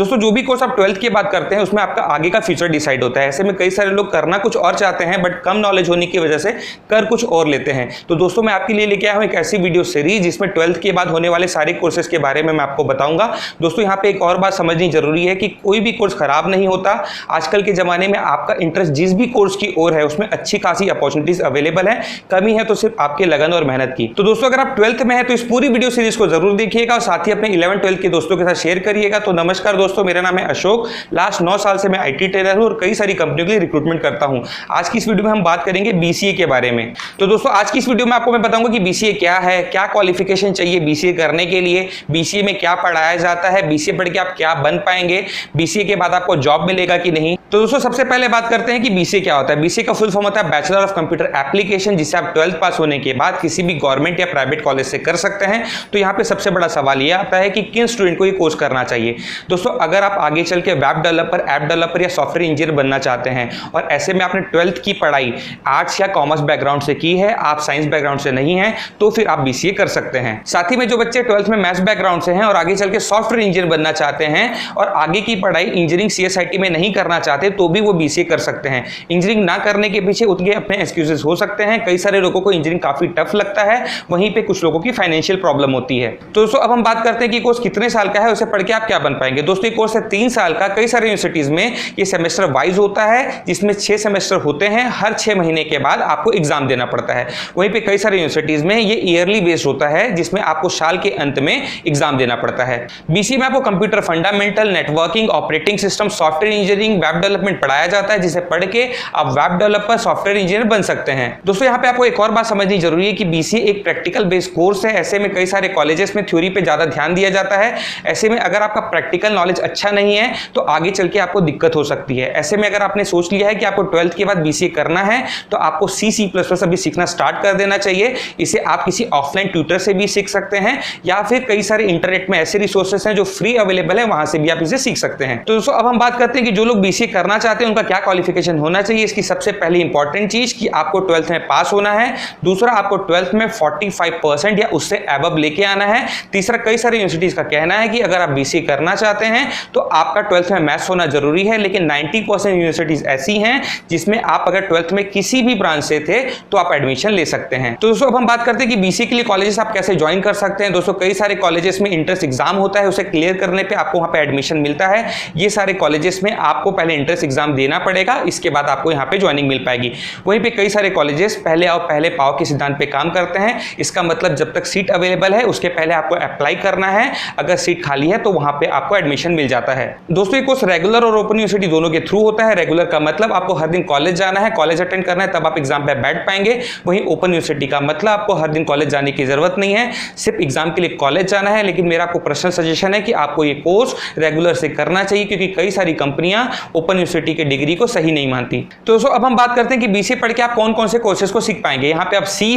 दोस्तों जो भी कोर्स आप 12th के बाद करते हैं उसमें आपका आगे का फ्यूचर डिसाइड होता है। ऐसे में कई सारे लोग करना कुछ और चाहते हैं बट कम नॉलेज होने की वजह से कर कुछ और लेते हैं। तो दोस्तों मैं आपके लिए लेके आया हूं एक ऐसी वीडियो सीरीज जिसमें 12th के बाद होने वाले सारे कोर्सेज के बारे में मैं आपको बताऊंगा। दोस्तों यहाँ पे एक और बात समझनी जरूरी है कि कोई भी कोर्स खराब नहीं होता। आजकल के जमाने में आपका इंटरेस्ट जिस भी कोर्स की ओर है उसमें अच्छी खासी अपॉर्चुनिटीज अवेलेबल है। कमी है तो सिर्फ आपके लगन और मेहनत की। तो दोस्तों अगर आप 12th में है तो इस पूरी वीडियो सीरीज को जरूर देखिएगा और साथ ही अपने 11th 12th के दोस्तों के साथ शेयर करिएगा। तो नमस्कार दोस्तों, मेरा नाम है अशोक। लास्ट 9 साल से मैं IT ट्रेनर हूं और कई सारी कंपनियों के लिए रिक्रूटमेंट करता हूं। आज की इस वीडियो में हम बात करेंगे BCA के बारे में। तो दोस्तों आज की इस वीडियो में आपको मैं बताऊंगा कि BCA क्या है, क्या क्वालिफिकेशन चाहिए BCA करने के लिए, BCA में क्या पढ़ाया जाता है, BCA पढ़ के आप क्या बन पाएंगे, BCA के बाद आपको जॉब मिलेगा कि नहीं। तो दोस्तों सबसे पहले बात करते हैं कि BCA क्या होता है। BCA का फुल फॉर्म होता है बैचलर ऑफ कंप्यूटर एप्लीकेशन, जिसे आप 12th पास होने के बाद किसी भी गवर्नमेंट या प्राइवेट कॉलेज से कर सकते हैं। तो यहाँ पे सबसे बड़ा सवाल यह आता है कि किन स्टूडेंट को ये कोर्स करना चाहिए। दोस्तों अगर आप आगे चल के वेब डेवलपर, ऐप डेवलपर या सॉफ्टवेयर इंजीनियर बनना चाहते हैं और ऐसे में आपने 12th की पढ़ाई आर्ट्स या कॉमर्स बैकग्राउंड से की है, आप साइंस बैकग्राउंड से नहीं है, तो फिर आप BCA कर सकते हैं। साथ ही में जो बच्चे 12th में मैथ्स बैकग्राउंड से हैं और आगे चल के सॉफ्टवेयर इंजीनियर बनना चाहते हैं और आगे की पढ़ाई इंजीनियरिंग CSIT में नहीं करना चाहते तो भी वो BCA कर सकते हैं। इंजीनियरिंग ना करने के पीछे उनके अपने एक्सक्यूजेस हो सकते हैं। कई सारे लोगों को इंजीनियरिंग काफी टफ लगता है, वहीं पे कुछ लोगों की फाइनेंशियल प्रॉब्लम होती है। तो दोस्तों अब हम बात करते हैं कि कोर्स कितने साल का है, उसे पढ़ के आप क्या बन पाएंगे। दोस्तों ये कोर्स है 3 साल का। कई सारे यूनिवर्सिटीज में ये सेमेस्टर वाइज होता है जिसमें 6 सेमेस्टर होते हैं। हर 6 महीने के बाद आपको एग्जाम देना पड़ता है। वहीं पे कई सारे यूनिवर्सिटीज में ये ईयरली बेस्ड होता है जिसमें आपको साल के अंत में एग्जाम देना पड़ता है। BCA में आपको computer fundamental, networking, operating system, software engineering, web development पढ़ाया जाता है, जिसे पढ़ के आप वेब डेवलपर, सॉफ्टवेयर इंजीनियर बन सकते हैं। दोस्तों यहाँ पे आपको एक और बात समझनी जरूरी है कि BCA एक प्रैक्टिकल बेस्ड कोर्स है। ऐसे में कई सारे कॉलेजेस में थ्योरी पे ज्यादा ध्यान दिया जाता है। ऐसे में अगर आपका प्रैक्टिकल नॉलेज अच्छा नहीं है तो आगे चल के आपको दिक्कत हो सकती है। ऐसे में अगर आपने सोच लिया है कि आपको 12th के बाद BCA करना है तो आपको C++ अभी सीखना स्टार्ट कर देना चाहिए। इसे आप किसी ऑफलाइन ट्यूटर से भी सीख सकते हैं या फिर कई सारे इंटरनेट में ऐसे रिसोर्सेस हैं जो फ्री अवेलेबल है, वहां से भी आप इसे सीख सकते हैं। तो दोस्तों अब हम बात करते हैं कि जो लोग BCA करना चाहते हैं उनका क्या क्वालिफिकेशन होना चाहिए। इसकी सबसे पहली इंपॉर्टेंट चीज कि आपको 12th में पास होना है। दूसरा, आपको 12th में 45% या उससे अबव लेके आना है। तीसरा, कई सारे यूनिवर्सिटीज का कहना है कि अगर आप BCA करना चाहते हैं तो आपका 12th में मैथ्स होना जरूरी है, लेकिन 90% यूनिवर्सिटीज ऐसी हैं जिसमें आप अगर 12th में किसी भी ब्रांच से थे तो आप एडमिशन ले सकते हैं। तो दोस्तों अब हम बात करते हैं कि BCA के लिए कॉलेजेस आप कैसे ज्वाइन कर सकते हैं। दोस्तों कई सारे कॉलेजेस में इंट्रेंस एग्जाम होता है, उसे क्लियर करने पे आपको वहां पे एडमिशन मिलता है। ये सारे कॉलेजेस में आपको पहले इंट्रेंस एग्जाम देना पड़ेगा, इसके बाद आपको यहाँ पे ज्वाइनिंग मिल पाएगी। वहीं पे कई सारे कॉलेजेस पहले आओ पहले पाओ के सिद्धांत पे काम करते हैं। इसका मतलब जब तक सीट अवेलेबल है उसके पहले आपको अप्लाई करना है, अगर सीट खाली है तो वहां पे आपको एडमिशन मिल जाता है। दोस्तों ये कोर्स रेगुलर और ओपन यूनिवर्सिटी दोनों के थ्रू होता है। रेगुलर का मतलब आपको हर दिन कॉलेज जाना है, कॉलेज अटेंड करना है, तब आप एग्जाम पे बैठ पाएंगे। वहीं ओपन यूनिवर्सिटी का मतलब आपको हर दिन कॉलेज जाने की जरूरत नहीं है, सिर्फ एग्जाम के लिए कॉलेज जाना है। लेकिन मेरा आपको पर्सनल सजेशन है कि आपको ये कोर्स रेगुलर से करना चाहिए क्योंकि कई सारी कंपनियां ओपन यूनिवर्सिटी के डिग्री को सही नहीं मानती। तो दोस्तों अब हम बात करते हैं कि BCA पढ़ के आप कौन कौन से कोर्सेज को सीख पाएंगे। यहाँ पे आप C++,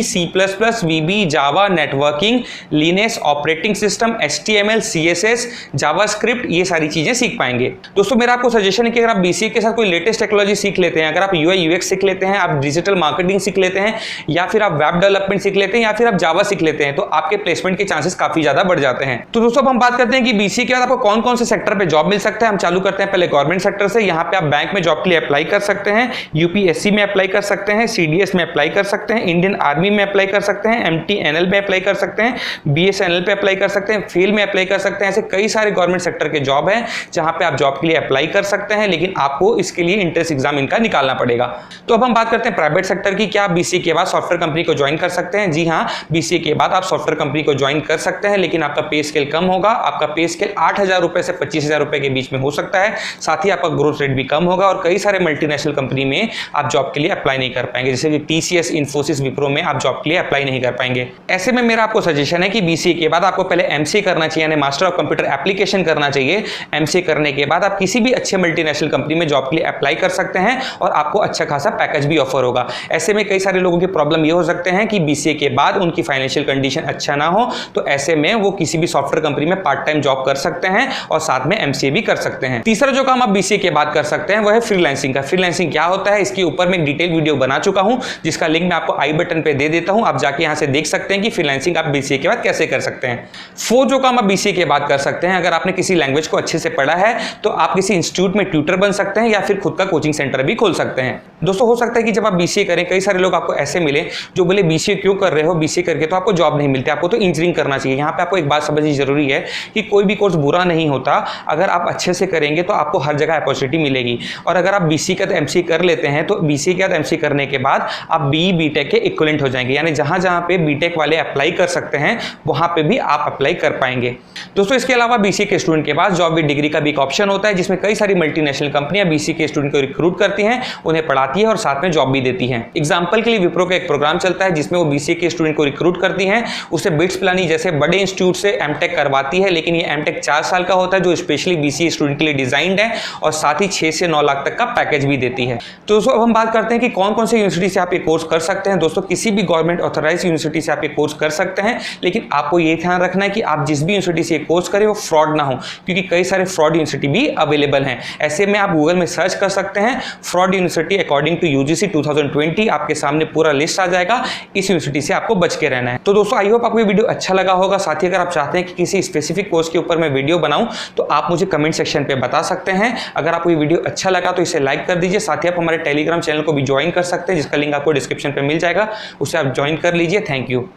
VB, Java, networking, Linux, operating system, HTML, CSS, JavaScript, ये सारी चीजें सीख पाएंगे। दोस्तों मेरा आपको सजेशन है कि अगर आप BCA के साथ कोई लेटेस्ट टेक्नोलॉजी सीख लेते हैं, अगर आप UI UX सीख लेते हैं, आप डिजिटल मार्केटिंग सीख लेते हैं, या फिर आप वेब डेवलपमेंट सीख लेते हैं, या फिर आप जावा सीख लेते हैं, तो आपके प्लेसमेंट के चांसेस काफी ज्यादा बढ़ जाते हैं। तो दोस्तों अब हम बात करते हैं कि BCA के बाद आपको कौन कौन से सेक्टर पे जॉब मिल सकता है। हम चालू करते हैं पहले गवर्नमेंट सेक्टर से। यहाँ पे आप बैंक में जॉब के लिए अप्लाई कर सकते हैं, UPSC में अप्लाई कर सकते हैं, CDS में अप्लाई कर सकते हैं, इंडियन आर्मी में अप्लाई कर सकते हैं, MTNL में अप्लाई कर सकते हैं, BSNL पे अप्लाई कर सकते हैं, फेल में अप्लाई कर सकते हैं। ऐसे कई सारे गवर्नमेंट सेक्टर के जॉब हैं जहां पे आप जॉब के लिए अप्लाई कर सकते हैं, लेकिन आपको इसके लिए इंट्रेंस एग्जाम इनका निकालना पड़ेगा। तो अब हम बात करते हैं प्राइवेट सेक्टर की। क्या आप BCA के बाद सॉफ्टवेयर कंपनी को ज्वाइन कर सकते हैं? जी हाँ, BCA के बाद आप सॉफ्टवेयर कंपनी को ज्वाइन कर सकते हैं, लेकिन आपका पे स्केल कम होगा। आपका पे स्केल 8,000 रुपए से 25,000 रुपए के बीच में हो सकता है। साथ ही आपका ग्रोथ रेट भी कम होगा और कई सारे मल्टीनेशनल कंपनी में आप जॉब के लिए अप्लाई नहीं कर पाएंगे, जैसे कि TCS, इन्फोसिस, विप्रो में आप जॉब के लिए अप्लाई नहीं कर पाएंगे। ऐसे में मेरा आपको सजेशन है कि BCA के बाद आपको पहले MCA करना चाहिए, यानी मास्टर ऑफ कंप्यूटर एप्लीकेशन करना चाहिए। MCA करने के बाद आप किसी भी अच्छे मल्टीनेशनल कंपनी में जॉब के लिए अप्लाई कर सकते हैं और आपको अच्छा खासा पैकेज भी ऑफर होगा। ऐसे में कई सारे लोगों की प्रॉब्लम ये हो सकते हैं कि BCA के बाद उनकी फाइनेंशियल कंडीशन अच्छा ना हो, तो ऐसे में वो किसी भी सॉफ्टवेयर कंपनी में पार्ट टाइम जॉब कर सकते हैं और साथ में MCA भी कर सकते हैं। तीसरा जो काम आप BCA के बाद कर सकते हैं वो है फ्रीलांसिंग का। फ्रीलांसिंग क्या होता है इसके ऊपर मैं एक डिटेल वीडियो बना चुका हूं, जिसका लिंक मैं आपको आई बटन पे दे देता हूं। आप जाके यहां से देख सकते हैं कि फ्रीलांसिंग आप BCA के बाद कैसे कर सकते हैं। फोर्थ जो काम आप BCA के बाद कर सकते हैं, अगर आपने किसी लैंग्वेज को अच्छे से पढ़ा है तो आप किसी इंस्टीट्यूट में ट्यूटर बन सकते हैं या फिर खुद का कोचिंग सेंटर भी खोल सकते हैं। दोस्तों हो सकता है कि जब आप बीसीए करें, कई सारे लोग आपको ऐसे मिले जो बोले बीसीए क्यों कर रहे हो, बीसीए करके तो आपको जॉब नहीं मिलती, आपको तो इंजीनियरिंग करना चाहिए। यहाँ पे आपको एक बात समझनी जरूरी है कि कोई भी कोर्स बुरा नहीं होता, अगर आप अच्छे से करेंगे तो आपको हर जगह अपॉर्चुनिटी मिलेगी। और अगर आप बीसीए के बाद एमसीए कर लेते हैं तो बीसीए के बाद एमसीए करने के बाद आप बीई बीटेक के इक्विवेलेंट हो जाएंगे, यानी जहां जहां पे बीटेक वाले अप्लाई कर सकते हैं वहां पे भी आप अप्लाई कर पाएंगे। दोस्तों इसके अलावा बीसीए के स्टूडेंट के पास जॉब विद डिग्री का भी एक ऑप्शन होता है, जिसमें कई सारी मल्टीनेशनल कंपनियां बीसीए के स्टूडेंट को रिक्रूट करती हैं, उन्हें पढ़ाती है और साथ में जॉब भी देती हैं। एग्जांपल के लिए विप्रो का एक प्रोग्राम चलता है जिसमें वो बीसीए के स्टूडेंट को रिक्रूट करती हैं, उसे बिट्स पिलानी जैसे बड़े इंस्टीट्यूट से एमटेक करवाती है, लेकिन ये एमटेक 4 साल का होता है जो स्पेशली बीसीए स्टूडेंट के लिए डिजाइंड है और साथ ही 6 से 9 लाख तक का पैकेज भी देती है। तो दोस्तों अब हम बात करते हैं कि कौन कौन से यूनिवर्सिटी से आप ये कोर्स कर सकते हैं। दोस्तों किसी भी गवर्नमेंट ऑथराइज यूनिवर्सिटी से आप ये कोर्स कर सकते हैं, लेकिन आपको ये ध्यान रखना है कि आप जिस भी यूनिवर्सिटी से कोर्स करें वो फ्रॉड ना हो, क्योंकि कई सारे फ्रॉड यूनिवर्सिटी भी अवेलेबल हैं। ऐसे में आप गूगल में सर्च कर सकते हैं fraud university according to UGC 2020, आपके सामने पूरा लिस्ट आ जाएगा। इस यूनिवर्सिटी से आपको बच के रहना है। तो दोस्तों आई होप आपको ये वीडियो अच्छा लगा होगा। साथ ही अगर आप चाहते हैं कि किसी स्पेसिफिक कोर्स के ऊपर मैं वीडियो बनाऊं तो आप मुझे कमेंट सेक्शन पे बता सकते हैं। अगर आपको ये वीडियो अच्छा लगा तो इसे लाइक कर दीजिए। साथ ही आप हमारे टेलीग्राम चैनल को भी ज्वाइन कर सकते हैं, जिसका लिंक आपको डिस्क्रिप्शन पे मिल जाएगा, उसे आप ज्वाइन कर लीजिए। Thank you.